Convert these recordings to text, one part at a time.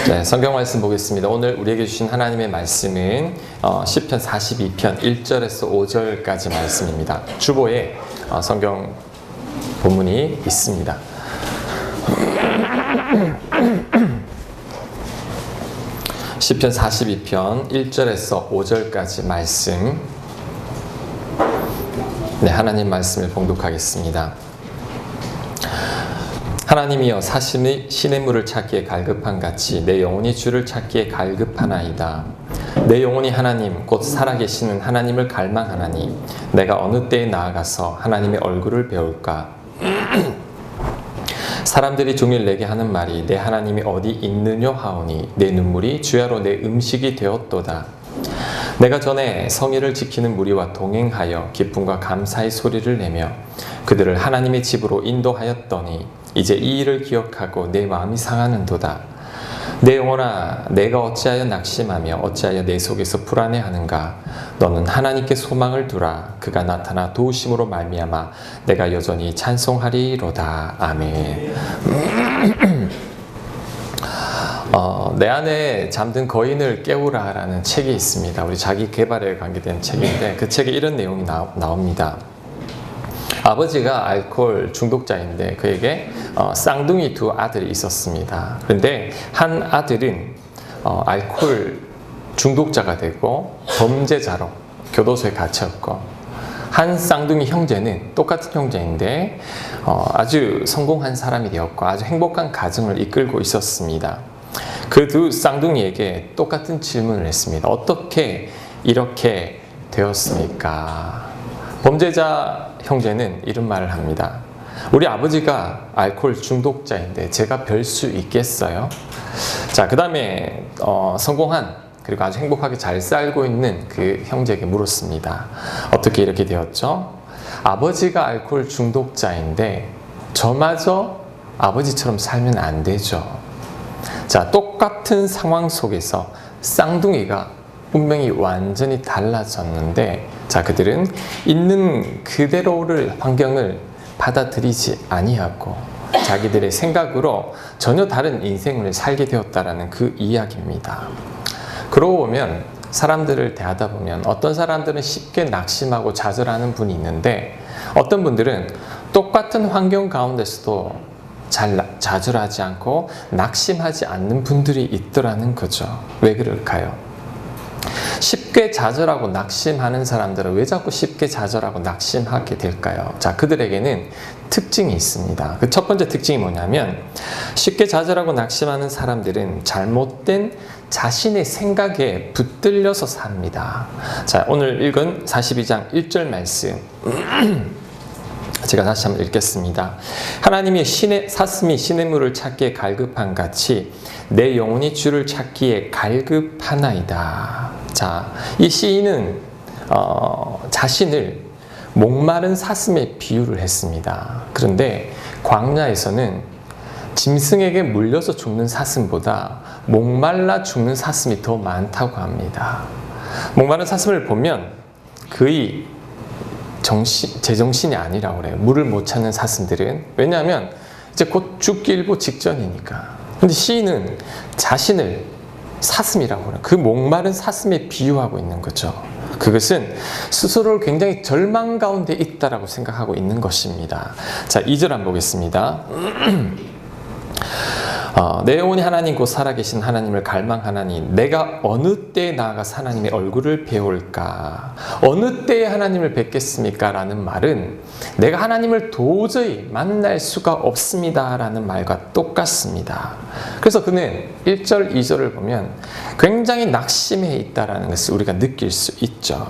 네, 성경 말씀 보겠습니다. 오늘 우리에게 주신 하나님의 말씀은 시편 42편 1절에서 5절까지 말씀입니다. 주보에 성경 본문이 있습니다. 시편 42편 1절에서 5절까지 말씀, 네, 하나님 말씀을 봉독하겠습니다. 하나님이여, 사심이 시냇물을 찾기에 갈급한 같이 내 영혼이 주를 찾기에 갈급하나이다. 내 영혼이 하나님 곧 살아계시는 하나님을 갈망하나니 내가 어느 때에 나아가서 하나님의 얼굴을 배울까. 사람들이 종일 내게 하는 말이 내 하나님이 어디 있느냐 하오니 내 눈물이 주야로 내 음식이 되었도다. 내가 전에 성의를 지키는 무리와 동행하여 기쁨과 감사의 소리를 내며 그들을 하나님의 집으로 인도하였더니 이제 이 일을 기억하고 내 마음이 상하는도다. 내 영혼아, 내가 어찌하여 낙심하며 어찌하여 내 속에서 불안해하는가. 너는 하나님께 소망을 두라. 그가 나타나 도우심으로 말미암아 내가 여전히 찬송하리로다. 아멘. 내 안에 잠든 거인을 깨우라 라는 책이 있습니다. 우리 자기 개발에 관계된 책인데 그 책에 이런 내용이 나옵니다. 아버지가 알코올 중독자인데 그에게 쌍둥이 두 아들이 있었습니다. 그런데 한 아들은 알코올 중독자가 되고 범죄자로 교도소에 갇혔고, 한 쌍둥이 형제는 똑같은 형제인데 아주 성공한 사람이 되었고 아주 행복한 가정을 이끌고 있었습니다. 그 두 쌍둥이에게 똑같은 질문을 했습니다. 어떻게 이렇게 되었습니까? 범죄자 형제는 이런 말을 합니다. 우리 아버지가 알코올 중독자인데 제가 별 수 있겠어요? 자, 그 다음에 성공한 그리고 아주 행복하게 잘 살고 있는 그 형제에게 물었습니다. 어떻게 이렇게 되었죠? 아버지가 알코올 중독자인데 저마저 아버지처럼 살면 안 되죠. 자, 똑같은 상황 속에서 쌍둥이가 운명이 완전히 달라졌는데, 자, 그들은 있는 그대로를 환경을 받아들이지 아니하고 자기들의 생각으로 전혀 다른 인생을 살게 되었다라는 그 이야기입니다. 그러고 보면 사람들을 대하다 보면 어떤 사람들은 쉽게 낙심하고 좌절하는 분이 있는데 어떤 분들은 똑같은 환경 가운데서도 잘 좌절하지 않고 낙심하지 않는 분들이 있더라는 거죠. 왜 그럴까요? 쉽게 좌절하고 낙심하는 사람들은 왜 자꾸 쉽게 좌절하고 낙심하게 될까요? 자, 그들에게는 특징이 있습니다. 그 첫 번째 특징이 뭐냐면, 쉽게 좌절하고 낙심하는 사람들은 잘못된 자신의 생각에 붙들려서 삽니다. 자, 오늘 읽은 42장 1절 말씀 제가 다시 한번 읽겠습니다. 하나님이 사슴이 시냇물을 찾기에 갈급한 같이 내 영혼이 주를 찾기에 갈급하나이다. 자, 이 시인은 자신을 목마른 사슴에 비유를 했습니다. 그런데 광야에서는 짐승에게 물려서 죽는 사슴보다 목말라 죽는 사슴이 더 많다고 합니다. 목마른 사슴을 보면 거의 제정신이 아니라고 그래요. 물을 못 찾는 사슴들은. 왜냐하면 이제 곧 죽기 일보 직전이니까. 근데 시인은 자신을 사슴이라고 그래요. 그 목마른 사슴에 비유하고 있는 거죠. 그것은 스스로를 굉장히 절망 가운데 있다라고 생각하고 있는 것입니다. 자, 2절 한번 보겠습니다. 내 영혼이 하나님 곧 살아계신 하나님을 갈망하나니 내가 어느 때에 나아가서 하나님의 얼굴을 배울까. 어느 때에 하나님을 뵙겠습니까? 라는 말은 내가 하나님을 도저히 만날 수가 없습니다 라는 말과 똑같습니다. 그래서 그는 1절 2절을 보면 굉장히 낙심해 있다는 것을 우리가 느낄 수 있죠.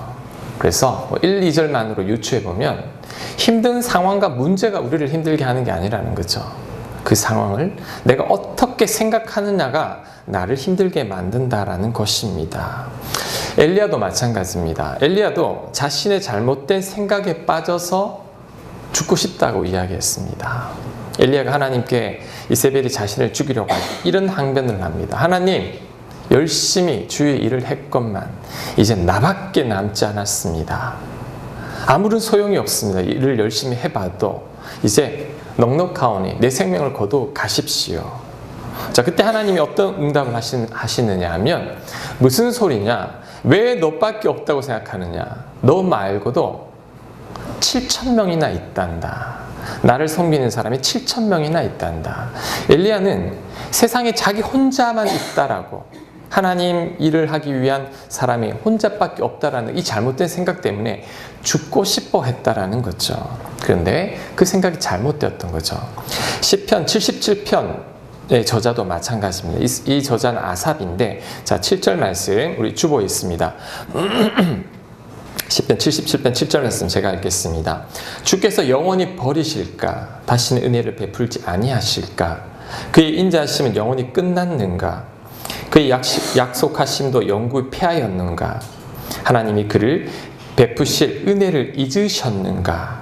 그래서 1, 2절만으로 유추해보면 힘든 상황과 문제가 우리를 힘들게 하는 게 아니라는 거죠. 그 상황을 내가 어떻게 생각하느냐가 나를 힘들게 만든다라는 것입니다. 엘리야도 마찬가지입니다. 엘리야도 자신의 잘못된 생각에 빠져서 죽고 싶다고 이야기했습니다. 엘리야가 하나님께 이세벨이 자신을 죽이려고 이런 항변을 합니다. 하나님, 열심히 주의 일을 했건만 이제 나밖에 남지 않았습니다. 아무런 소용이 없습니다. 일을 열심히 해봐도 이제 넉넉하오니 내 생명을 거둬 가십시오. 자, 그때 하나님이 어떤 응답을 하시느냐 하면, 무슨 소리냐? 왜 너밖에 없다고 생각하느냐? 너 말고도 7,000명이나 있단다. 나를 섬기는 사람이 7,000명이나 있단다. 엘리야는 세상에 자기 혼자만 있다라고, 하나님 일을 하기 위한 사람이 혼자밖에 없다라는 이 잘못된 생각 때문에 죽고 싶어 했다라는 거죠. 그런데 그 생각이 잘못되었던 거죠. 시편 77편의 저자도 마찬가지입니다. 이 저자는 아삽인데, 자, 7절 말씀 우리 주보에 있습니다. 시편 77편 7절 말씀 제가 읽겠습니다. 주께서 영원히 버리실까? 다시는 은혜를 베풀지 아니하실까? 그의 인자하심은 영원히 끝났는가? 그의 약속하심도 영구히 폐하였는가? 하나님이 그를 베푸실 은혜를 잊으셨는가?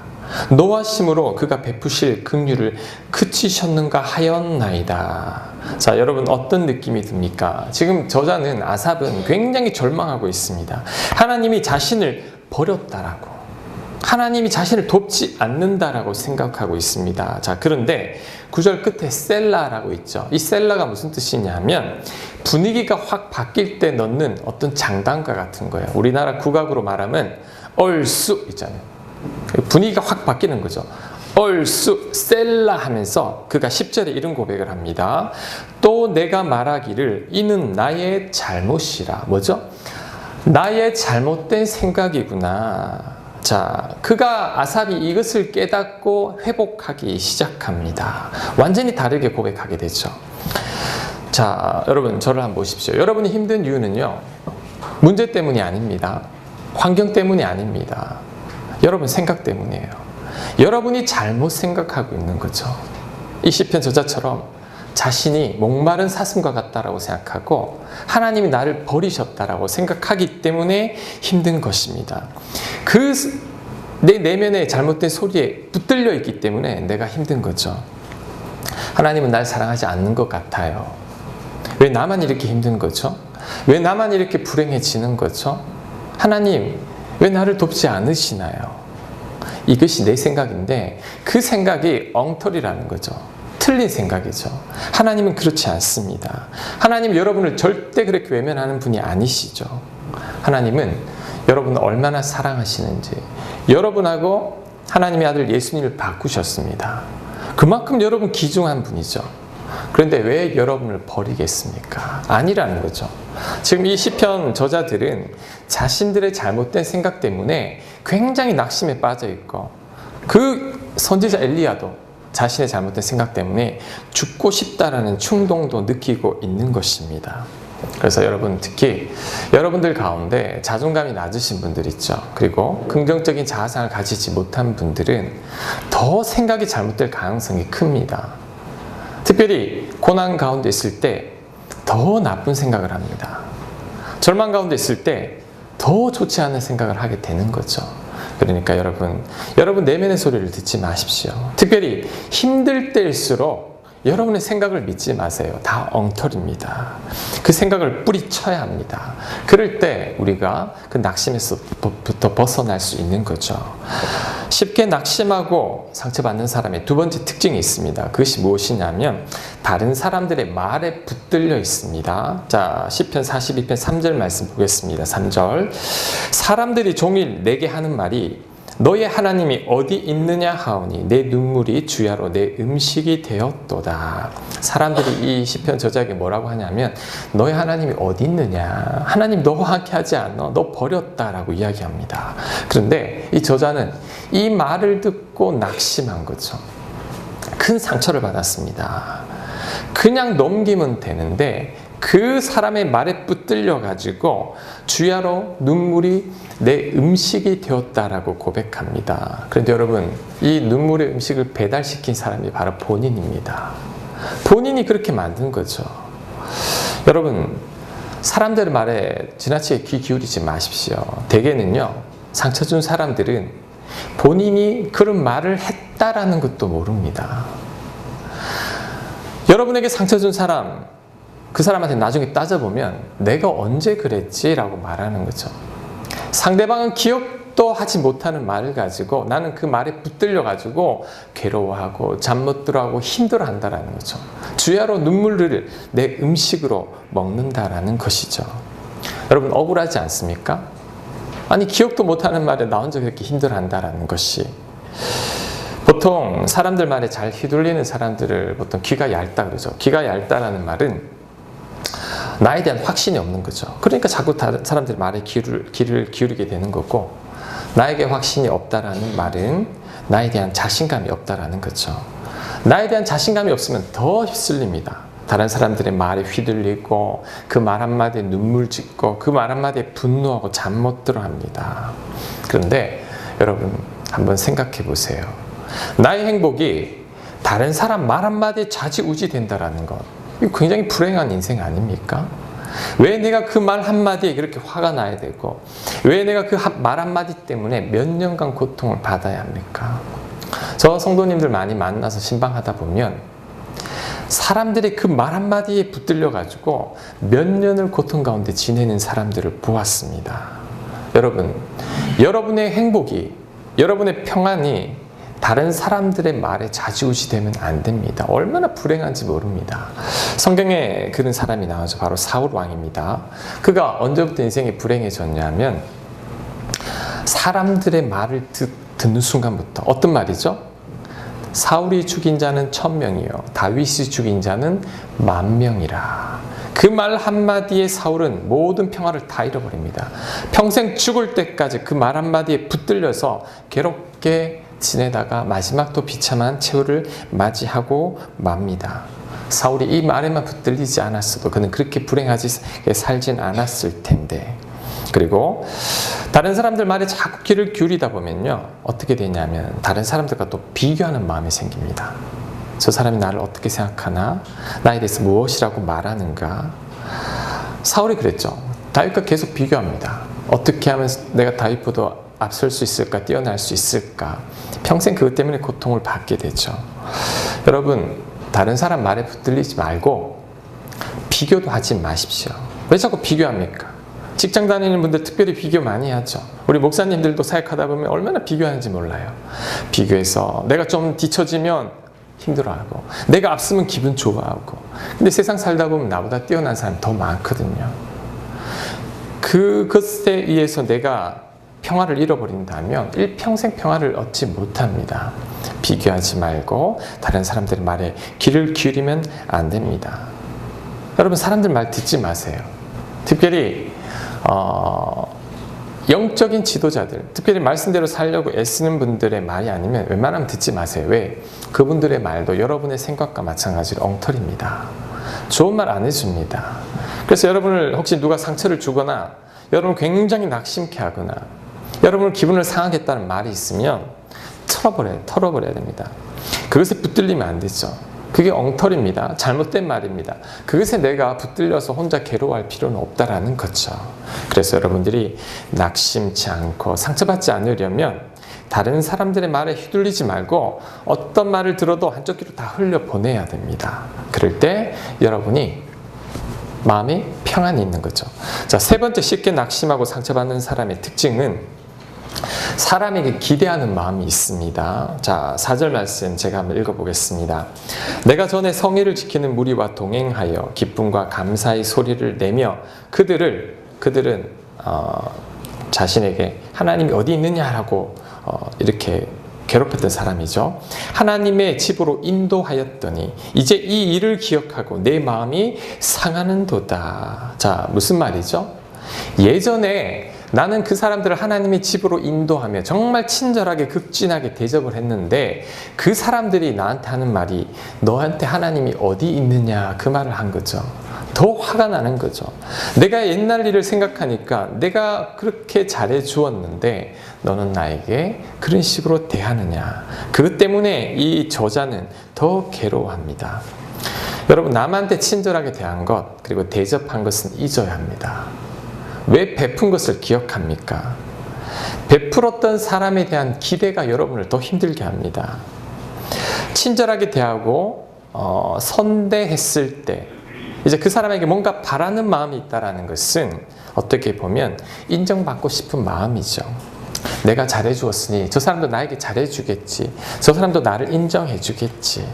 노하심으로 그가 베푸실 긍휼을 그치셨는가 하였나이다. 자, 여러분 어떤 느낌이 듭니까? 지금 저자는, 아삽은 굉장히 절망하고 있습니다. 하나님이 자신을 버렸다라고, 하나님이 자신을 돕지 않는다라고 생각하고 있습니다. 자, 그런데 9절 끝에 셀라라고 있죠. 이 셀라가 무슨 뜻이냐면 분위기가 확 바뀔 때 넣는 어떤 장단가 같은 거예요. 우리나라 국악으로 말하면 얼쑤 있잖아요. 분위기가 확 바뀌는 거죠. 얼쑤 셀라 하면서 그가 10절에 이런 고백을 합니다. 또 내가 말하기를 이는 나의 잘못이라. 뭐죠? 나의 잘못된 생각이구나. 자, 그가, 아삽이 이것을 깨닫고 회복하기 시작합니다. 완전히 다르게 고백하게 되죠. 자, 여러분 저를 한번 보십시오. 여러분이 힘든 이유는요, 문제 때문이 아닙니다. 환경 때문이 아닙니다. 여러분 생각 때문이에요. 여러분이 잘못 생각하고 있는 거죠. 이 시편 저자처럼 자신이 목마른 사슴과 같다라고 생각하고 하나님이 나를 버리셨다라고 생각하기 때문에 힘든 것입니다. 내 내면의 잘못된 소리에 붙들려 있기 때문에 내가 힘든 거죠. 하나님은 날 사랑하지 않는 것 같아요. 왜 나만 이렇게 힘든 거죠? 왜 나만 이렇게 불행해지는 거죠? 하나님, 왜 나를 돕지 않으시나요? 이것이 내 생각인데 그 생각이 엉터리라는 거죠. 틀린 생각이죠. 하나님은 그렇지 않습니다. 하나님은 여러분을 절대 그렇게 외면하는 분이 아니시죠. 하나님은 여러분을 얼마나 사랑하시는지, 여러분하고 하나님의 아들 예수님을 바꾸셨습니다. 그만큼 여러분 귀중한 분이죠. 그런데 왜 여러분을 버리겠습니까? 아니라는 거죠. 지금 이 시편 저자들은 자신들의 잘못된 생각 때문에 굉장히 낙심에 빠져 있고, 그 선지자 엘리야도 자신의 잘못된 생각 때문에 죽고 싶다라는 충동도 느끼고 있는 것입니다. 그래서 여러분, 특히 여러분들 가운데 자존감이 낮으신 분들 있죠. 그리고 긍정적인 자아상을 가지지 못한 분들은 더 생각이 잘못될 가능성이 큽니다. 특별히 고난 가운데 있을 때 더 나쁜 생각을 합니다. 절망 가운데 있을 때 더 좋지 않은 생각을 하게 되는 거죠. 그러니까 여러분 내면의 소리를 듣지 마십시오. 특별히 힘들 때일수록 여러분의 생각을 믿지 마세요. 다 엉터리입니다. 그 생각을 뿌리쳐야 합니다. 그럴 때 우리가 그 낙심에서부터 벗어날 수 있는 거죠. 쉽게 낙심하고 상처받는 사람의 두 번째 특징이 있습니다. 그것이 무엇이냐면 다른 사람들의 말에 붙들려 있습니다. 자, 시편 42편 3절 말씀 보겠습니다. 3절. 사람들이 종일 내게 하는 말이 너의 하나님이 어디 있느냐 하오니 내 눈물이 주야로 내 음식이 되었도다. 사람들이 이 시편 저자에게 뭐라고 하냐면 너의 하나님이 어디 있느냐, 하나님 너와 함께 하지 않아, 너 버렸다라고 이야기합니다. 그런데 이 저자는 이 말을 듣고 낙심한 거죠. 큰 상처를 받았습니다. 그냥 넘기면 되는데 그 사람의 말에 붙들려 가지고 주야로 눈물이 내 음식이 되었다라고 고백합니다. 그런데 여러분, 이 눈물의 음식을 배달시킨 사람이 바로 본인입니다. 본인이 그렇게 만든 거죠. 여러분, 사람들의 말에 지나치게 귀 기울이지 마십시오. 대개는요, 상처 준 사람들은 본인이 그런 말을 했다라는 것도 모릅니다. 여러분에게 상처 준 사람, 그 사람한테 나중에 따져보면 내가 언제 그랬지? 라고 말하는 거죠. 상대방은 기억도 하지 못하는 말을 가지고 나는 그 말에 붙들려 가지고 괴로워하고 잠 못 들어하고 힘들어한다라는 거죠. 주야로 눈물을 내 음식으로 먹는다라는 것이죠. 여러분 억울하지 않습니까? 아니 기억도 못하는 말에 나 혼자 그렇게 힘들어한다라는 것이, 보통 사람들 말에 잘 휘둘리는 사람들을 보통 귀가 얇다 그러죠. 귀가 얇다라는 말은 나에 대한 확신이 없는 거죠. 그러니까 자꾸 다른 사람들 말에 귀를 기울이게 되는 거고, 나에게 확신이 없다라는 말은 나에 대한 자신감이 없다라는 거죠. 나에 대한 자신감이 없으면 더 휩쓸립니다. 다른 사람들의 말에 휘둘리고 그 말 한마디에 눈물 짓고 그 말 한마디에 분노하고 잠 못 들어 합니다. 그런데 여러분 한번 생각해 보세요. 나의 행복이 다른 사람 말 한마디에 좌지우지 된다라는 것, 이거 굉장히 불행한 인생 아닙니까? 왜 내가 그 말 한마디에 그렇게 화가 나야 되고, 왜 내가 그 말 한마디 때문에 몇 년간 고통을 받아야 합니까? 저 성도님들 많이 만나서 신방하다 보면 사람들이 그 말 한마디에 붙들려 가지고 몇 년을 고통 가운데 지내는 사람들을 보았습니다. 여러분, 여러분의 행복이, 여러분의 평안이 다른 사람들의 말에 좌지우지 되면 안 됩니다. 얼마나 불행한지 모릅니다. 성경에 그런 사람이 나오죠. 바로 사울 왕입니다. 그가 언제부터 인생이 불행해졌냐면 사람들의 말을 듣는 순간부터. 어떤 말이죠? 사울이 죽인 자는 1000명이요 다윗이 죽인 자는 10,000명이라. 그 말 한마디에 사울은 모든 평화를 다 잃어버립니다. 평생 죽을 때까지 그 말 한마디에 붙들려서 괴롭게 지내다가 마지막 또 비참한 최후를 맞이하고 맙니다. 사울이 이 말에만 붙들리지 않았어도 그는 그렇게 불행하지 살진 않았을 텐데. 그리고 다른 사람들 말에 자꾸 귀를 기울이다 보면요, 어떻게 되냐면 다른 사람들과 또 비교하는 마음이 생깁니다. 저 사람이 나를 어떻게 생각하나? 나에 대해서 무엇이라고 말하는가? 사울이 그랬죠. 다윗과 계속 비교합니다. 어떻게 하면 내가 다윗보다 앞설 수 있을까? 뛰어날 수 있을까? 평생 그것 때문에 고통을 받게 되죠. 여러분, 다른 사람 말에 붙들리지 말고 비교도 하지 마십시오. 왜 자꾸 비교합니까? 직장 다니는 분들 특별히 비교 많이 하죠. 우리 목사님들도 사역하다 보면 얼마나 비교하는지 몰라요. 비교해서 내가 좀 뒤처지면 힘들어하고, 내가 앞서면 기분 좋아하고. 근데 세상 살다 보면 나보다 뛰어난 사람이 더 많거든요. 그것에 의해서 내가 평화를 잃어버린다면 일평생 평화를 얻지 못합니다. 비교하지 말고 다른 사람들의 말에 귀를 기울이면 안 됩니다. 여러분, 사람들 말 듣지 마세요. 특별히 영적인 지도자들, 특별히 말씀대로 살려고 애쓰는 분들의 말이 아니면 웬만하면 듣지 마세요. 왜? 그분들의 말도 여러분의 생각과 마찬가지로 엉터리입니다. 좋은 말 안 해줍니다. 그래서 여러분을 혹시 누가 상처를 주거나 여러분을 굉장히 낙심케 하거나 여러분을 기분을 상하겠다는 말이 있으면 털어버려야 됩니다. 그것에 붙들리면 안 되죠. 그게 엉터리입니다. 잘못된 말입니다. 그것에 내가 붙들려서 혼자 괴로워할 필요는 없다라는 거죠. 그래서 여러분들이 낙심치 않고 상처받지 않으려면 다른 사람들의 말에 휘둘리지 말고 어떤 말을 들어도 한쪽 귀로 다 흘려보내야 됩니다. 그럴 때 여러분이 마음이 평안이 있는 거죠. 자, 세 번째, 쉽게 낙심하고 상처받는 사람의 특징은 사람에게 기대하는 마음이 있습니다. 자, 4절 말씀 제가 한번 읽어보겠습니다. 내가 전에 성의를 지키는 무리와 동행하여 기쁨과 감사의 소리를 내며 그들은 자신에게 하나님이 어디 있느냐라고 이렇게 괴롭혔던 사람이죠. 하나님의 집으로 인도하였더니 이제 이 일을 기억하고 내 마음이 상하는도다. 자, 무슨 말이죠? 예전에 나는 그 사람들을 하나님의 집으로 인도하며 정말 친절하게 극진하게 대접을 했는데 그 사람들이 나한테 하는 말이 너한테 하나님이 어디 있느냐, 그 말을 한 거죠. 더 화가 나는 거죠. 내가 옛날 일을 생각하니까 내가 그렇게 잘해 주었는데 너는 나에게 그런 식으로 대하느냐. 그것 때문에 이 저자는 더 괴로워합니다. 여러분, 남한테 친절하게 대한 것 그리고 대접한 것은 잊어야 합니다. 왜 베푼 것을 기억합니까? 베풀었던 사람에 대한 기대가 여러분을 더 힘들게 합니다. 친절하게 대하고 선대했을 때 이제 그 사람에게 뭔가 바라는 마음이 있다는 것은 어떻게 보면 인정받고 싶은 마음이죠. 내가 잘해주었으니 저 사람도 나에게 잘해주겠지. 저 사람도 나를 인정해주겠지.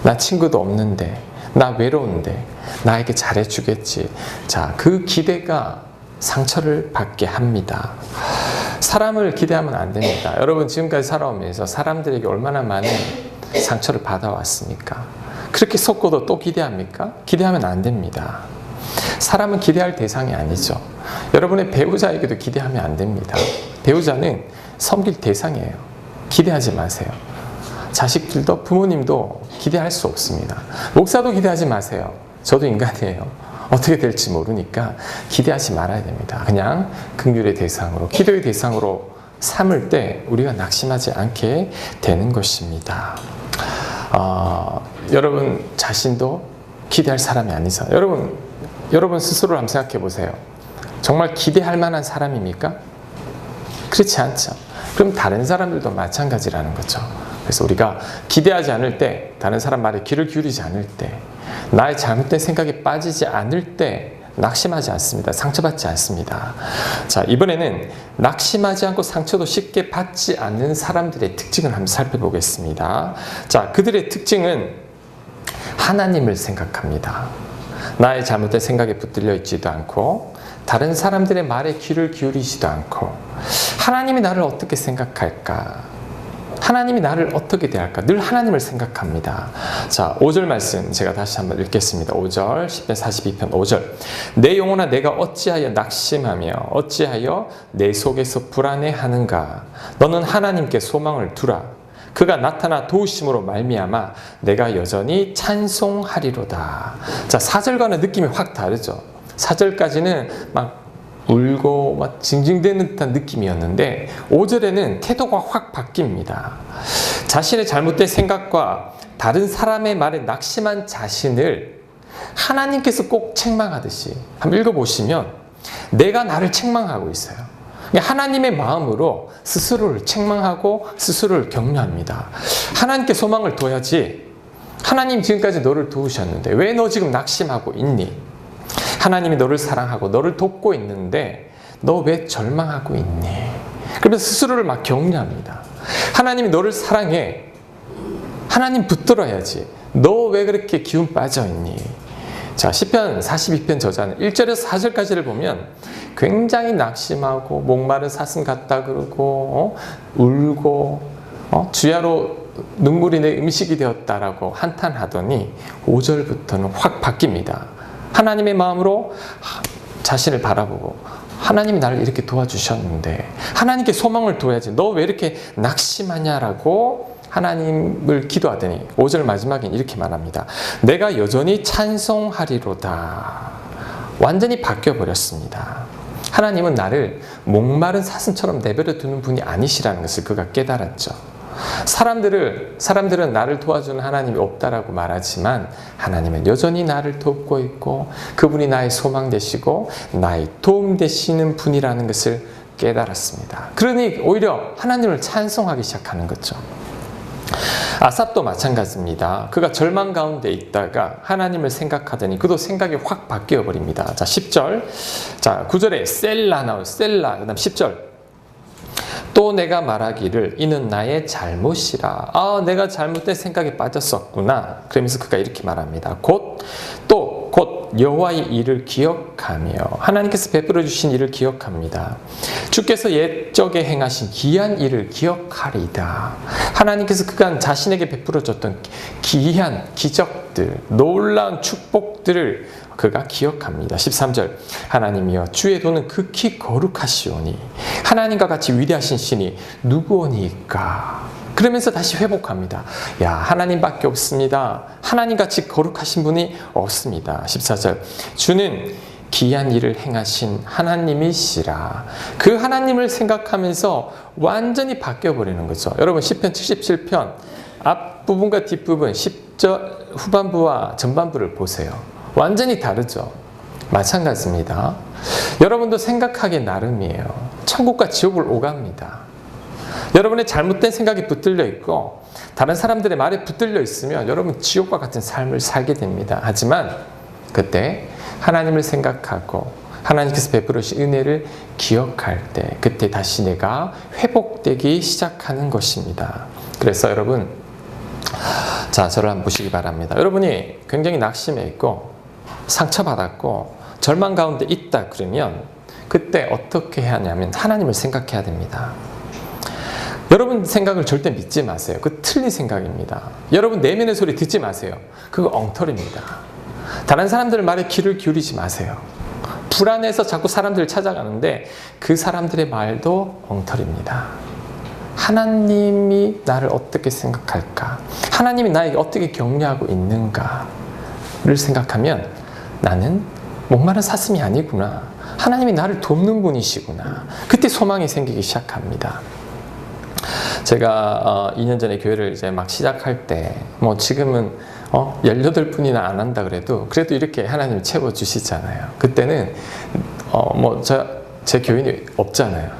나 친구도 없는데, 나 외로운데 나에게 잘해주겠지. 자, 그 기대가 상처를 받게 합니다. 사람을 기대하면 안 됩니다. 여러분 지금까지 살아오면서 사람들에게 얼마나 많은 상처를 받아왔습니까? 그렇게 속고도 또 기대합니까? 기대하면 안 됩니다. 사람은 기대할 대상이 아니죠. 여러분의 배우자에게도 기대하면 안 됩니다. 배우자는 섬길 대상이에요. 기대하지 마세요. 자식들도 부모님도 기대할 수 없습니다. 목사도 기대하지 마세요. 저도 인간이에요. 어떻게 될지 모르니까 기대하지 말아야 됩니다. 그냥 긍휼의 대상으로, 기도의 대상으로 삼을 때 우리가 낙심하지 않게 되는 것입니다. 여러분 자신도 기대할 사람이 아니잖아요. 여러분 스스로를 한번 생각해 보세요. 정말 기대할 만한 사람입니까? 그렇지 않죠. 그럼 다른 사람들도 마찬가지라는 거죠. 그래서 우리가 기대하지 않을 때, 다른 사람 말에 귀를 기울이지 않을 때, 나의 잘못된 생각에 빠지지 않을 때 낙심하지 않습니다. 상처받지 않습니다. 자, 이번에는 낙심하지 않고 상처도 쉽게 받지 않는 사람들의 특징을 한번 살펴보겠습니다. 자, 그들의 특징은 하나님을 생각합니다. 나의 잘못된 생각에 붙들려 있지도 않고 다른 사람들의 말에 귀를 기울이지도 않고 하나님이 나를 어떻게 생각할까? 하나님이 나를 어떻게 대할까? 늘 하나님을 생각합니다. 자, 5절 말씀 제가 다시 한번 읽겠습니다. 5절, 10편 42편 5절. 내 영혼아 내가 어찌하여 낙심하며 어찌하여 내 속에서 불안해하는가? 너는 하나님께 소망을 두라. 그가 나타나 도우심으로 말미암아 내가 여전히 찬송하리로다. 자, 4절과는 느낌이 확 다르죠. 4절까지는 막 울고 막 징징대는 듯한 느낌이었는데 5절에는 태도가 확 바뀝니다. 자신의 잘못된 생각과 다른 사람의 말에 낙심한 자신을 하나님께서 꼭 책망하듯이 한번 읽어보시면 내가 나를 책망하고 있어요. 하나님의 마음으로 스스로를 책망하고 스스로를 격려합니다. 하나님께 소망을 둬야지. 하나님 지금까지 너를 도우셨는데 왜 너 지금 낙심하고 있니? 하나님이 너를 사랑하고 너를 돕고 있는데 너 왜 절망하고 있니? 그러면서 스스로를 막 격려합니다. 하나님이 너를 사랑해. 하나님 붙들어야지. 너 왜 그렇게 기운 빠져 있니? 자, 시편 42편 저자는 1절에서 4절까지를 보면 굉장히 낙심하고 목마른 사슴 같다 그러고 울고 주야로 눈물이 내 음식이 되었다라고 한탄하더니 5절부터는 확 바뀝니다. 하나님의 마음으로 자신을 바라보고 하나님이 나를 이렇게 도와주셨는데 하나님께 소망을 둬야지. 너 왜 이렇게 낙심하냐라고 하나님을 기도하더니 5절 마지막엔 이렇게 말합니다. 내가 여전히 찬송하리로다. 완전히 바뀌어버렸습니다. 하나님은 나를 목마른 사슴처럼 내버려 두는 분이 아니시라는 것을 그가 깨달았죠. 사람들은 나를 도와주는 하나님이 없다라고 말하지만 하나님은 여전히 나를 돕고 있고 그분이 나의 소망 되시고 나의 도움 되시는 분이라는 것을 깨달았습니다. 그러니 오히려 하나님을 찬송하기 시작하는 거죠. 아삽도 마찬가지입니다. 그가 절망 가운데 있다가 하나님을 생각하더니 그도 생각이 확 바뀌어 버립니다. 자, 10절. 자, 9절에 셀라 나올 셀라. 그다음 10절. 또 내가 말하기를 이는 나의 잘못이라. 내가 잘못된 생각에 빠졌었구나. 그러면서 그가 이렇게 말합니다. 곧 여호와의 일을 기억하며 하나님께서 베풀어 주신 일을 기억합니다. 주께서 옛적에 행하신 귀한 일을 기억하리이다. 하나님께서 그간 자신에게 베풀어 줬던 귀한 기적들, 놀라운 축복들을 그가 기억합니다. 13절. 하나님이여 주의 도는 극히 거룩하시오니 하나님과 같이 위대하신 신이 누구오니까. 그러면서 다시 회복합니다. 야, 하나님밖에 없습니다. 하나님같이 거룩하신 분이 없습니다. 14절. 주는 기이한 일을 행하신 하나님이시라. 그 하나님을 생각하면서 완전히 바뀌어버리는 거죠. 여러분 시편 77편 앞부분과 뒷부분 10절 후반부와 전반부를 보세요. 완전히 다르죠. 마찬가지입니다. 여러분도 생각하기 나름이에요. 천국과 지옥을 오갑니다. 여러분의 잘못된 생각이 붙들려 있고 다른 사람들의 말에 붙들려 있으면 여러분 지옥과 같은 삶을 살게 됩니다. 하지만 그때 하나님을 생각하고 하나님께서 베풀으신 은혜를 기억할 때 그때 다시 내가 회복되기 시작하는 것입니다. 그래서 여러분, 자, 저를 한번 보시기 바랍니다. 여러분이 굉장히 낙심해 있고 상처받았고 절망 가운데 있다 그러면 그때 어떻게 해야 하냐면 하나님을 생각해야 됩니다. 여러분 생각을 절대 믿지 마세요. 그거 틀린 생각입니다. 여러분 내면의 소리 듣지 마세요. 그거 엉터리입니다. 다른 사람들 말에 귀를 기울이지 마세요. 불안해서 자꾸 사람들을 찾아가는데 그 사람들의 말도 엉터리입니다. 하나님이 나를 어떻게 생각할까? 하나님이 나에게 어떻게 격려하고 있는가를 생각하면 나는 목마른 사슴이 아니구나. 하나님이 나를 돕는 분이시구나. 그때 소망이 생기기 시작합니다. 제가 2년 전에 교회를 이제 막 시작할 때, 뭐 지금은 18분이나 안 한다 그래도 이렇게 하나님이 채워주시잖아요. 그때는 제 교인이 없잖아요.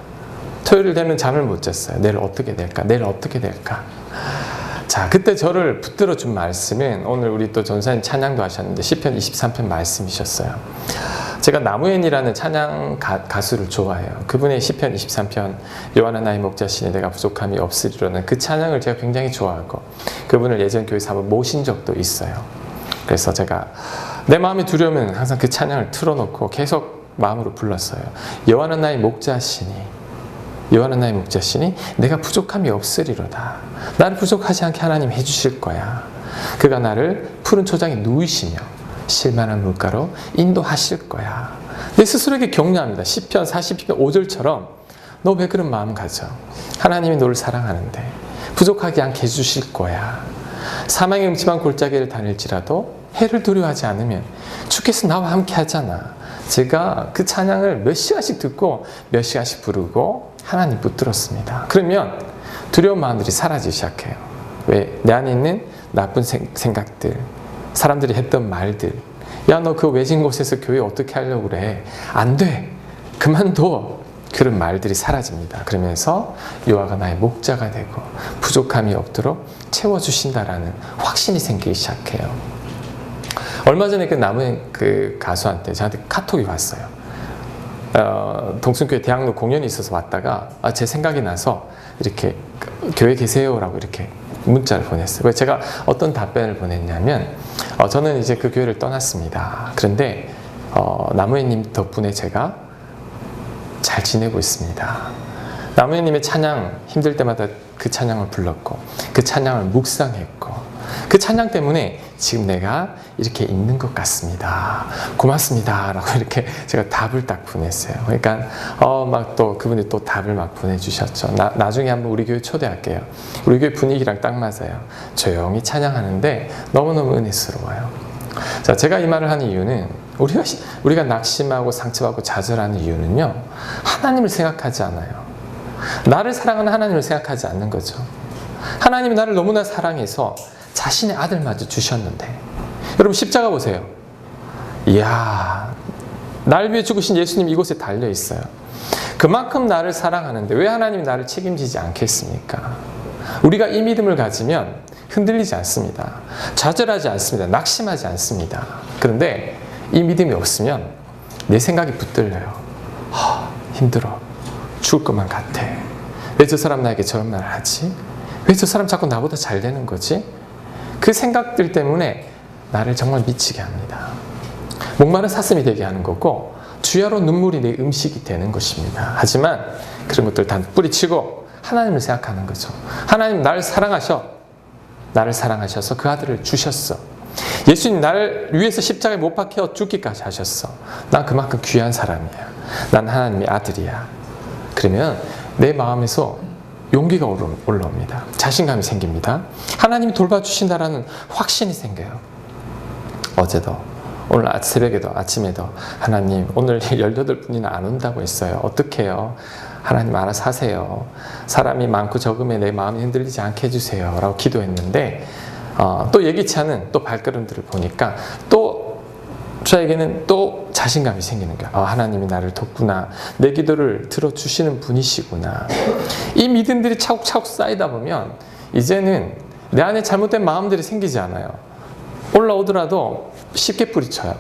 토요일 되면 잠을 못 잤어요. 내일 어떻게 될까? 내일 어떻게 될까? 자, 그때 저를 붙들어 준 말씀은 오늘 우리 또 전사님 찬양도 하셨는데 시편 23편 말씀이셨어요. 제가 나무엔이라는 찬양 가수를 좋아해요. 그분의 시편 23편 여호와는 나의 목자시니 내가 부족함이 없으리로는 그 찬양을 제가 굉장히 좋아하고 그분을 예전 교회에서 한번 모신 적도 있어요. 그래서 제가 내 마음이 두려우면 항상 그 찬양을 틀어놓고 계속 마음으로 불렀어요. 여호와는 나의 목자시니 여호와는 나의 목자시니 내가 부족함이 없으리로다. 나를 부족하지 않게 하나님 해주실 거야. 그가 나를 푸른 초장에 누이시며 실만한 물가로 인도하실 거야. 내 스스로에게 격려합니다. 시편 40편 5절처럼 너 왜 그런 마음 가져? 하나님이 너를 사랑하는데 부족하게 않게 해주실 거야. 사망의 음침한 골짜기를 다닐지라도 해를 두려워하지 않으면 주께서 나와 함께 하잖아. 제가 그 찬양을 몇 시간씩 듣고 몇 시간씩 부르고 하나님 붙들었습니다. 그러면 두려운 마음들이 사라지기 시작해요. 왜? 내 안에 있는 나쁜 생각들, 사람들이 했던 말들, 야 너 그 외진 곳에서 교회 어떻게 하려고 그래? 안 돼! 그만둬! 그런 말들이 사라집니다. 그러면서 여호와가 나의 목자가 되고 부족함이 없도록 채워주신다라는 확신이 생기기 시작해요. 얼마 전에 그 남은 그 가수한테 저한테 카톡이 왔어요. 동순교회 대학로 공연이 있어서 왔다가 제 생각이 나서 이렇게 교회 계세요라고 이렇게 문자를 보냈어요. 제가 어떤 답변을 보냈냐면 저는 이제 그 교회를 떠났습니다. 그런데 나무혜님 덕분에 제가 잘 지내고 있습니다. 나무혜님의 찬양 힘들 때마다 그 찬양을 불렀고 그 찬양을 묵상했고 그 찬양 때문에 지금 내가 이렇게 있는 것 같습니다. 고맙습니다. 라고 이렇게 제가 답을 딱 보냈어요. 그러니까 막 또 그분이 또 답을 막 보내주셨죠. 나중에 한번 우리 교회 초대할게요. 우리 교회 분위기랑 딱 맞아요. 조용히 찬양하는데 너무너무 은혜스러워요. 자, 제가 이 말을 하는 이유는 우리가 낙심하고 상처받고 좌절하는 이유는요. 하나님을 생각하지 않아요. 나를 사랑하는 하나님을 생각하지 않는 거죠. 하나님이 나를 너무나 사랑해서 자신의 아들마저 주셨는데 여러분 십자가 보세요. 이야, 날 위해 죽으신 예수님 이곳에 달려 있어요. 그만큼 나를 사랑하는데 왜 하나님이 나를 책임지지 않겠습니까? 우리가 이 믿음을 가지면 흔들리지 않습니다. 좌절하지 않습니다. 낙심하지 않습니다. 그런데 이 믿음이 없으면 내 생각이 붙들려요. 힘들어. 죽을 것만 같아. 왜 저 사람 나에게 저런 말을 하지? 왜 저 사람 자꾸 나보다 잘 되는 거지? 그 생각들 때문에 나를 정말 미치게 합니다. 목마른 사슴이 되게 하는 거고 주야로 눈물이 내 음식이 되는 것입니다. 하지만 그런 것들 다 뿌리치고 하나님을 생각하는 거죠. 하나님 나를 사랑하셔서 그 아들을 주셨어. 예수님 나를 위해서 십자가에 못 박혀 죽기까지 하셨어. 난 그만큼 귀한 사람이야. 난 하나님의 아들이야. 그러면 내 마음에서 용기가 올라옵니다. 자신감이 생깁니다. 하나님이 돌봐주신다라는 확신이 생겨요. 어제도 오늘 새벽에도 아침에도 하나님 오늘 18분이나 안 온다고 했어요. 어떻게 해요? 하나님 알아서 하세요. 사람이 많고 적음에 내 마음이 흔들리지 않게 해주세요. 라고 기도했는데 또 예기치 않은 또 발걸음들을 보니까 또 저에게는 또 자신감이 생기는 거예요. 하나님이 나를 돕구나. 내 기도를 들어주시는 분이시구나. 이 믿음들이 차곡차곡 쌓이다 보면 이제는 내 안에 잘못된 마음들이 생기지 않아요. 올라오더라도 쉽게 뿌리쳐요.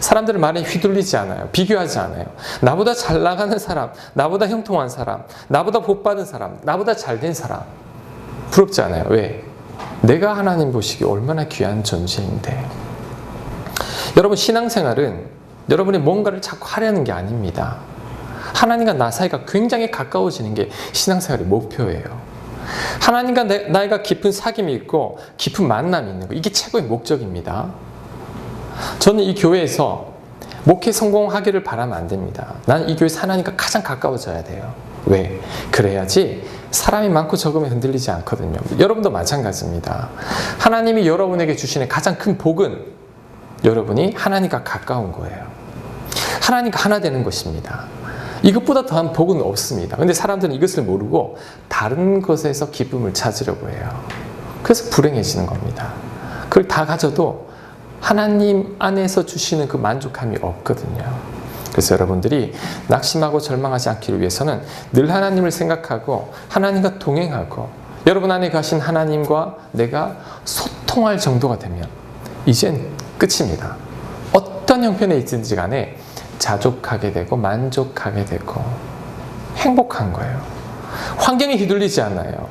사람들을 말에 휘둘리지 않아요. 비교하지 않아요. 나보다 잘 나가는 사람, 나보다 형통한 사람, 나보다 복받은 사람, 나보다 잘된 사람. 부럽지 않아요. 왜? 내가 하나님 보시기에 얼마나 귀한 존재인데. 여러분, 신앙생활은 여러분이 뭔가를 자꾸 하려는 게 아닙니다. 하나님과 나 사이가 굉장히 가까워지는 게 신앙생활의 목표예요. 하나님과 나이가 깊은 사귐이 있고 깊은 만남이 있는 거, 이게 최고의 목적입니다. 저는 이 교회에서 목회 성공하기를 바라면 안 됩니다. 난 이 교회에서 하나님과 가장 가까워져야 돼요. 왜? 그래야지 사람이 많고 적으면 흔들리지 않거든요. 여러분도 마찬가지입니다. 하나님이 여러분에게 주시는 가장 큰 복은 여러분이 하나님과 가까운 거예요. 하나님과 하나 되는 것입니다. 이것보다 더한 복은 없습니다. 근데 사람들은 이것을 모르고 다른 것에서 기쁨을 찾으려고 해요. 그래서 불행해지는 겁니다. 그걸 다 가져도 하나님 안에서 주시는 그 만족함이 없거든요. 그래서 여러분들이 낙심하고 절망하지 않기를 위해서는 늘 하나님을 생각하고 하나님과 동행하고 여러분 안에 가신 하나님과 내가 소통할 정도가 되면 이젠 끝입니다. 어떤 형편에 있든지 간에 자족하게 되고 만족하게 되고 행복한 거예요. 환경에 휘둘리지 않아요.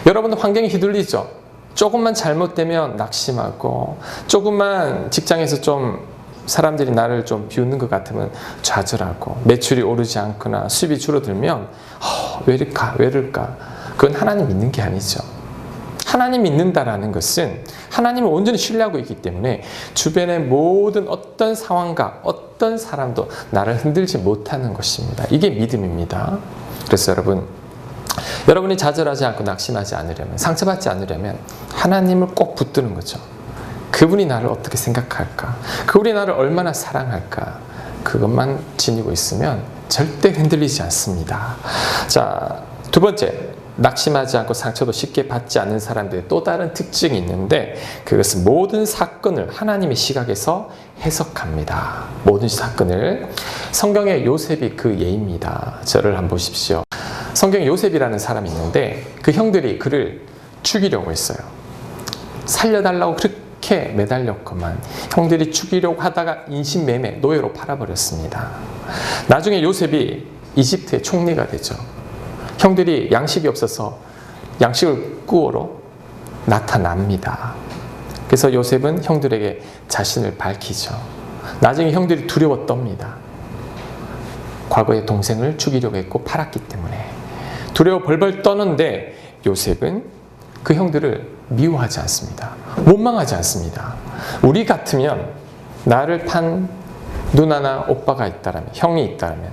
여러분도 환경에 휘둘리죠? 조금만 잘못되면 낙심하고 조금만 직장에서 좀 사람들이 나를 좀 비웃는 것 같으면 좌절하고 매출이 오르지 않거나 수입이 줄어들면 왜 이럴까? 그건 하나님 믿는 게 아니죠. 하나님 믿는다라는 것은 하나님을 온전히 신뢰하고 있기 때문에 주변의 모든 어떤 상황과 어떤 사람도 나를 흔들지 못하는 것입니다. 이게 믿음입니다. 그래서 여러분이 좌절하지 않고 낙심하지 않으려면, 상처받지 않으려면 하나님을 꼭 붙드는 거죠. 그분이 나를 어떻게 생각할까? 그분이 나를 얼마나 사랑할까? 그것만 지니고 있으면 절대 흔들리지 않습니다. 자, 두 번째, 낙심하지 않고 상처도 쉽게 받지 않는 사람들의 또 다른 특징이 있는데 그것은 모든 사건을 하나님의 시각에서 해석합니다. 모든 사건을. 성경의 요셉이 그 예입니다. 저를 한번 보십시오. 성경에 요셉이라는 사람이 있는데 그 형들이 그를 죽이려고 했어요. 살려달라고 그렇게 매달렸구만. 형들이 죽이려고 하다가 인신매매, 노예로 팔아버렸습니다. 나중에 요셉이 이집트의 총리가 되죠. 형들이 양식이 없어서 양식을 구하러 나타납니다. 그래서 요셉은 형들에게 자신을 밝히죠. 나중에 형들이 두려워 떱니다. 과거에 동생을 죽이려고 했고 팔았기 때문에 두려워 벌벌 떠는데 요셉은 그 형들을 미워하지 않습니다. 원망하지 않습니다. 우리 같으면 나를 판 누나나 오빠가 있다라면, 형이 있다라면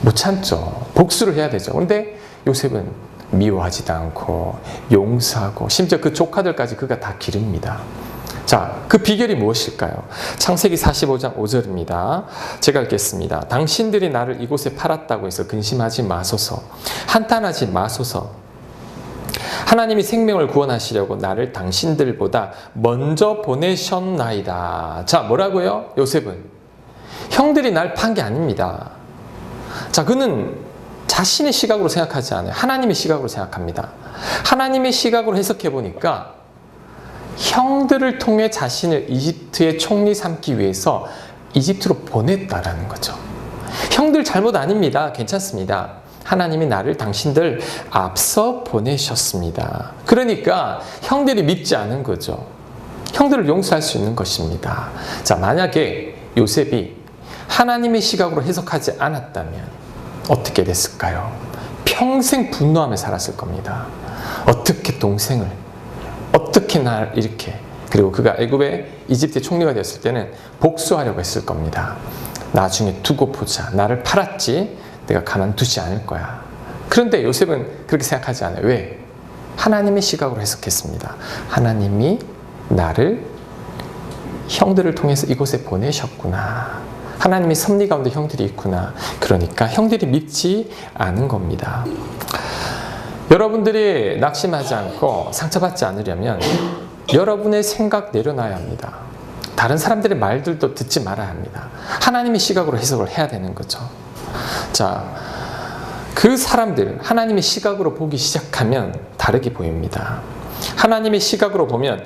못 참죠. 복수를 해야 되죠. 그런데 요셉은 미워하지도 않고 용서하고 심지어 그 조카들까지 그가 다 기릅니다. 자, 그 비결이 무엇일까요? 창세기 45장 5절입니다. 제가 읽겠습니다. 당신들이 나를 이곳에 팔았다고 해서 근심하지 마소서. 한탄하지 마소서. 하나님이 생명을 구원하시려고 나를 당신들보다 먼저 보내셨나이다. 자, 뭐라고요? 요셉은 형들이 날 판 게 아닙니다. 자, 그는 자신의 시각으로 생각하지 않아요. 하나님의 시각으로 생각합니다. 하나님의 시각으로 해석해 보니까 형들을 통해 자신을 이집트의 총리 삼기 위해서 이집트로 보냈다라는 거죠. 형들 잘못 아닙니다. 괜찮습니다. 하나님이 나를 당신들 앞서 보내셨습니다. 그러니까 형들이 믿지 않은 거죠. 형들을 용서할 수 있는 것입니다. 자, 만약에 요셉이 하나님의 시각으로 해석하지 않았다면 어떻게 됐을까요? 평생 분노하며 살았을 겁니다. 어떻게 동생을, 어떻게 날 이렇게. 그리고 그가 애굽의 이집트의 총리가 되었을 때는 복수하려고 했을 겁니다. 나중에 두고 보자. 나를 팔았지 내가 가만두지 않을 거야. 그런데 요셉은 그렇게 생각하지 않아요. 왜? 하나님의 시각으로 해석했습니다. 하나님이 나를 형들을 통해서 이곳에 보내셨구나. 하나님의 섭리 가운데 형들이 있구나. 그러니까 형들이 믿지 않은 겁니다. 여러분들이 낙심하지 않고 상처받지 않으려면 여러분의 생각 내려놔야 합니다. 다른 사람들의 말들도 듣지 말아야 합니다. 하나님의 시각으로 해석을 해야 되는 거죠. 자, 그 사람들 하나님의 시각으로 보기 시작하면 다르게 보입니다. 하나님의 시각으로 보면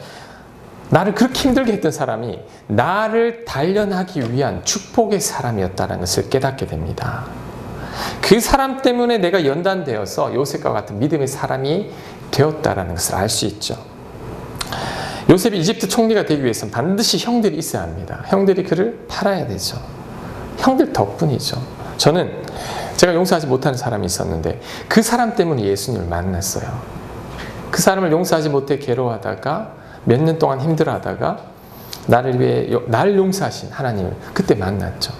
나를 그렇게 힘들게 했던 사람이 나를 단련하기 위한 축복의 사람이었다는 것을 깨닫게 됩니다. 그 사람 때문에 내가 연단되어서 요셉과 같은 믿음의 사람이 되었다는 것을 알 수 있죠. 요셉이 이집트 총리가 되기 위해서는 반드시 형들이 있어야 합니다. 형들이 그를 팔아야 되죠. 형들 덕분이죠. 저는 제가 용서하지 못하는 사람이 있었는데 그 사람 때문에 예수님을 만났어요. 그 사람을 용서하지 못해 괴로워하다가 몇 년 동안 힘들어하다가 나를 위해 나를 용서하신 하나님을 그때 만났죠.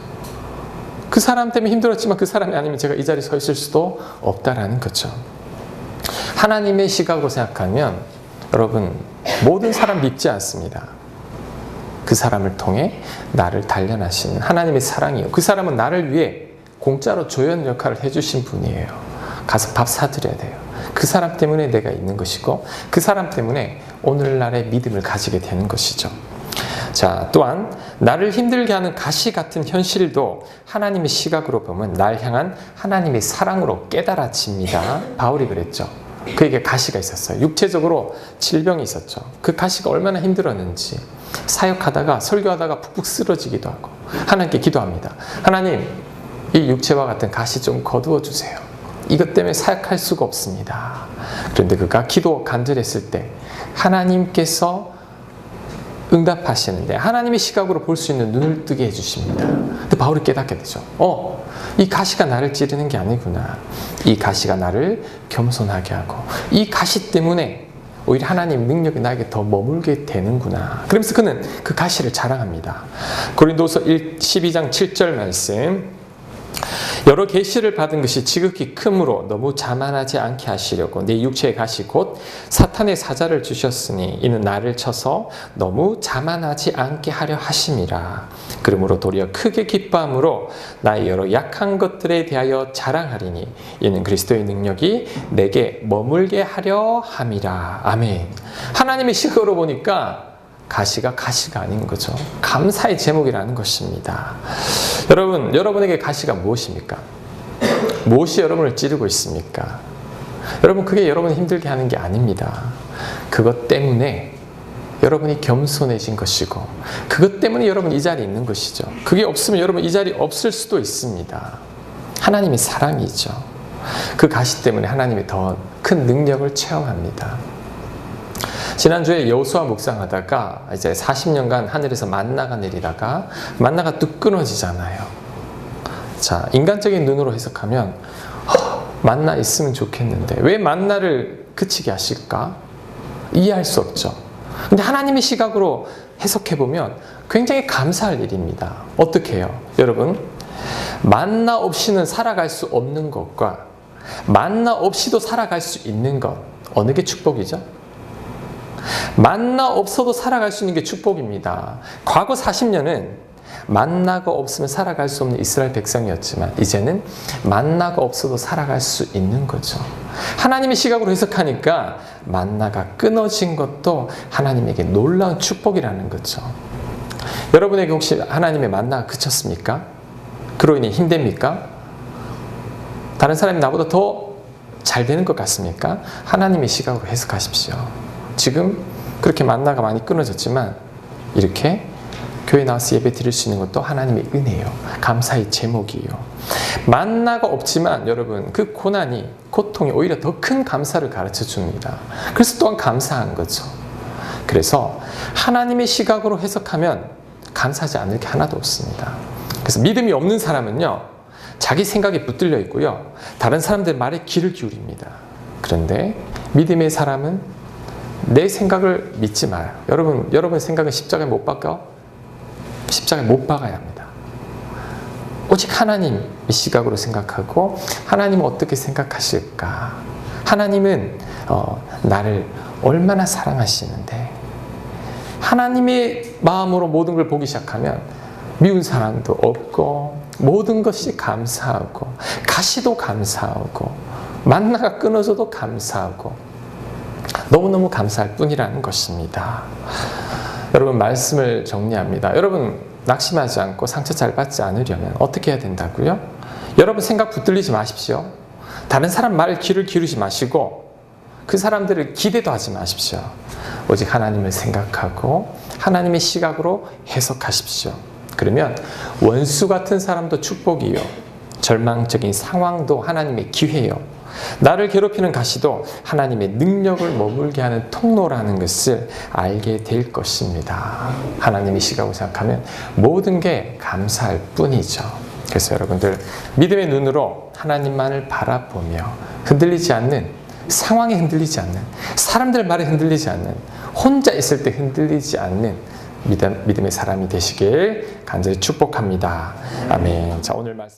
그 사람 때문에 힘들었지만 그 사람이 아니면 제가 이 자리에 서 있을 수도 없다라는 거죠. 하나님의 시각으로 생각하면 여러분 모든 사람 믿지 않습니다. 그 사람을 통해 나를 단련하시는 하나님의 사랑이요. 그 사람은 나를 위해 공짜로 조연 역할을 해주신 분이에요. 가서 밥 사드려야 돼요. 그 사람 때문에 내가 있는 것이고 그 사람 때문에 오늘날의 믿음을 가지게 되는 것이죠. 자, 또한 나를 힘들게 하는 가시 같은 현실도 하나님의 시각으로 보면 날 향한 하나님의 사랑으로 깨달아집니다. 바울이 그랬죠. 그에게 가시가 있었어요. 육체적으로 질병이 있었죠. 그 가시가 얼마나 힘들었는지 사역하다가 설교하다가 푹푹 쓰러지기도 하고 하나님께 기도합니다. 하나님, 이 육체와 같은 가시 좀 거두어 주세요. 이것 때문에 사역할 수가 없습니다. 그런데 그가 기도 간절했을 때 하나님께서 응답하시는데 하나님의 시각으로 볼 수 있는 눈을 뜨게 해주십니다. 근데 바울이 깨닫게 되죠. 이 가시가 나를 찌르는 게 아니구나. 이 가시가 나를 겸손하게 하고 이 가시 때문에 오히려 하나님의 능력이 나에게 더 머물게 되는구나. 그러면서 그는 그 가시를 자랑합니다. 고린도서 12장 7절 말씀, 여러 계시를 받은 것이 지극히 크므로 너무 자만하지 않게 하시려고 내 육체의 가시 곧 사탄의 사자를 주셨으니 이는 나를 쳐서 너무 자만하지 않게 하려 하심이라. 그러므로 도리어 크게 기뻐함으로 나의 여러 약한 것들에 대하여 자랑하리니 이는 그리스도의 능력이 내게 머물게 하려 함이라. 아멘. 하나님의 시각으로 보니까 가시가 아닌 거죠. 감사의 제목이라는 것입니다. 여러분, 여러분에게 가시가 무엇입니까? 무엇이 여러분을 찌르고 있습니까? 여러분, 그게 여러분을 힘들게 하는 게 아닙니다. 그것 때문에 여러분이 겸손해진 것이고 그것 때문에 여러분 이 자리에 있는 것이죠. 그게 없으면 여러분 이 자리에 없을 수도 있습니다. 하나님의 사랑이죠. 그 가시 때문에 하나님이 더 큰 능력을 체험합니다. 지난주에 여호수아 묵상하다가 이제 40년간 하늘에서 만나가 내리다가 만나가 뚝 끊어지잖아요. 자, 인간적인 눈으로 해석하면 만나 있으면 좋겠는데 왜 만나를 그치게 하실까? 이해할 수 없죠. 근데 하나님의 시각으로 해석해보면 굉장히 감사할 일입니다. 어떻게 해요? 여러분, 만나 없이는 살아갈 수 없는 것과 만나 없이도 살아갈 수 있는 것, 어느 게 축복이죠? 만나 없어도 살아갈 수 있는 게 축복입니다. 과거 40년은 만나가 없으면 살아갈 수 없는 이스라엘 백성이었지만 이제는 만나가 없어도 살아갈 수 있는 거죠. 하나님의 시각으로 해석하니까 만나가 끊어진 것도 하나님에게 놀라운 축복이라는 거죠. 여러분에게 혹시 하나님의 만나가 그쳤습니까? 그로 인해 힘듭니까? 다른 사람이 나보다 더 잘 되는 것 같습니까? 하나님의 시각으로 해석하십시오. 지금 그렇게 만나가 많이 끊어졌지만 이렇게 교회 나와서 예배 드릴 수 있는 것도 하나님의 은혜예요. 감사의 제목이에요. 만나가 없지만 여러분 그 고통이 오히려 더 큰 감사를 가르쳐 줍니다. 그래서 또한 감사한 거죠. 그래서 하나님의 시각으로 해석하면 감사하지 않을 게 하나도 없습니다. 그래서 믿음이 없는 사람은요, 자기 생각에 붙들려 있고요, 다른 사람들 말에 귀를 기울입니다. 그런데 믿음의 사람은 내 생각을 믿지 마요. 여러분 생각은 십자가에 못 박아? 십자가에 못 박아야 합니다. 오직 하나님의 시각으로 생각하고 하나님은 어떻게 생각하실까? 하나님은 나를 얼마나 사랑하시는데 하나님의 마음으로 모든 걸 보기 시작하면 미운 사랑도 없고 모든 것이 감사하고 가시도 감사하고 만나가 끊어져도 감사하고 너무너무 감사할 뿐이라는 것입니다. 여러분, 말씀을 정리합니다. 여러분, 낙심하지 않고 상처 잘 받지 않으려면 어떻게 해야 된다고요? 여러분 생각 붙들리지 마십시오. 다른 사람 말 귀를 기울이지 마시고 그 사람들을 기대도 하지 마십시오. 오직 하나님을 생각하고 하나님의 시각으로 해석하십시오. 그러면 원수 같은 사람도 축복이요, 절망적인 상황도 하나님의 기회요, 나를 괴롭히는 가시도 하나님의 능력을 머물게 하는 통로라는 것을 알게 될 것입니다. 하나님의 시각으로 생각하면 모든 게 감사할 뿐이죠. 그래서 여러분들 믿음의 눈으로 하나님만을 바라보며 흔들리지 않는, 상황에 흔들리지 않는, 사람들 말에 흔들리지 않는, 혼자 있을 때 흔들리지 않는 믿음의 사람이 되시길 간절히 축복합니다. 아멘. 자, 오늘 말씀